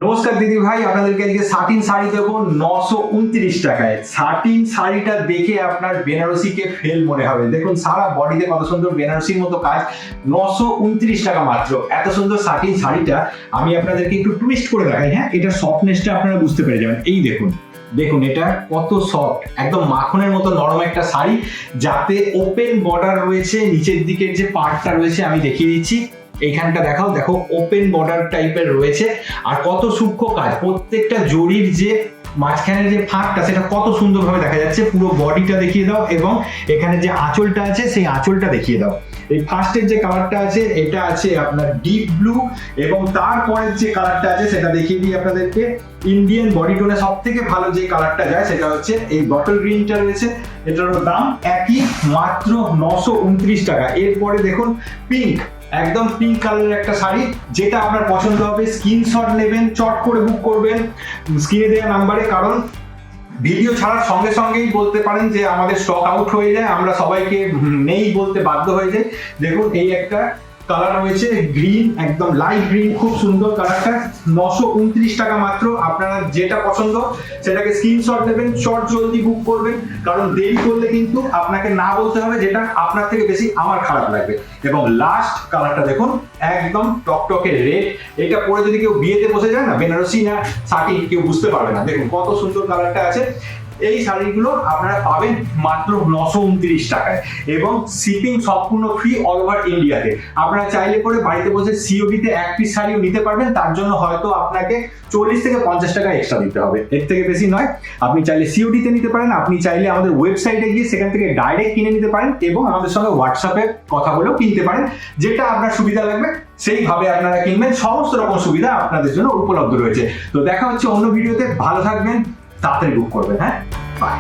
নমস্কার দিদি ভাই, আপনাদেরকে আজকে সাটিন শাড়ি দেবো 929 টাকায়। সাটিন শাড়িটা দেখে আপনার বেনারসিকে ফেল মনে হবে। দেখুন সারা বডিতে কত সুন্দর বেনারসির মতো কাজ, 929 টাকা মাত্র। এত সুন্দর সাটিন শাড়িটা আমি আপনাদেরকে একটু টুইস্ট করে দেখাই। হ্যাঁ, এটা সফটনেসটা আপনারা বুঝতে পেরে যাবেন। এই দেখুন দেখুন এটা কত সফট, একদম মাখনের মতো নরম একটা শাড়ি, যাতে ওপেন বর্ডার রয়েছে। নিচের দিকের যে পার্টটা রয়েছে আমি দেখিয়ে দিচ্ছি, এইখানটা দেখাও, দেখো ওপেন বর্ডার টাইপের রয়েছে। আর কত সূক্ষ্ম কাজ, প্রত্যেকটা জরির যে মাঝখানের যে ফাঁকটা সেটা কত সুন্দরভাবে দেখা যাচ্ছে। পুরো বডিটা দেখিয়ে দাও এবং এখানে যে আঁচলটা আছে সেই আঁচলটা দেখিয়ে দাও। এই ফার্স্টের যে কালারটা আছে এটা আছে আপনার ডিপ ব্লু, এবং তারপরের যে কালারটা আছে সেটা দেখিয়ে দিই আপনাদেরকে। ইন্ডিয়ান বডি টোনে সব থেকে ভালো যে কালারটা যায় সেটা হচ্ছে এই বটল গ্রিনটা রয়েছে। এটারও দাম একই, মাত্র 929 টাকা। এরপরে দেখুন পিঙ্ক, একদম পিঙ্ক কালারের একটা শাড়ি, যেটা আপনার পছন্দ হবে স্ক্রিনশট নেবেন, চট করে বুক করবেন স্ক্রিনে দেওয়া নাম্বারে। কারণ ভিডিও ছাড়ার সঙ্গে সঙ্গেই বলতে পারেন যে আমাদের স্টক আউট হয়ে যায়, আমরা সবাইকে নেই বলতে বাধ্য হয়ে যাই। দেখুন এই একটা কালার রয়েছে গ্রিন, একদম লাইট গ্রিন, খুব সুন্দর কালারটা। 929 টাকা মাত্র। আপনারা যেটা পছন্দ সেটাকে স্ক্রিনশট নেবেন, চট জলদি বুক করবেন, কারণ দেরি করলে কিন্তু আপনাকে না বলতে হবে যেটা আপনার থেকে বেশি আমার খারাপ লাগবে। এবং লাস্ট কালারটা দেখুন, একদম টকটকে রেড। এটা পরে যদি কেউ বিয়েতে বসে যায় না, বেনারসি না শাড়ি কেউ বুঝতে পারবে না। দেখুন কত সুন্দর কালারটা আছে। এই শাড়িগুলো আপনারা পাবেন মাত্র 929 টাকায়, এবং শিপিং সম্পূর্ণ ফ্রি অল ওভার ইন্ডিয়াতে। আপনারা চাইলে পরে বাড়িতে বসে সিওডিতে এক পিস শাড়িও নিতে পারবেন। তার জন্য হয়তো আপনাকে 40 থেকে 50 টাকা এক্সট্রা দিতে হবে, এর থেকে বেশি নয়। আপনি চাইলে সিওডিতে নিতে পারেন, আপনি চাইলে আমাদের ওয়েবসাইটে গিয়ে সেখান থেকে ডাইরেক্ট কিনে নিতে পারেন, এবং আমাদের সঙ্গে হোয়াটসঅ্যাপে কথা বলেও কিনতে পারেন। যেটা আপনার সুবিধা লাগবে সেইভাবে আপনারা কিনবেন। সমস্ত রকম সুবিধা আপনাদের জন্য উপলব্ধ রয়েছে। তো দেখা হচ্ছে অন্য ভিডিওতে। ভালো থাকবেন, তাড়াতাড়ি বুক করবেন। হ্যাঁ, বাই।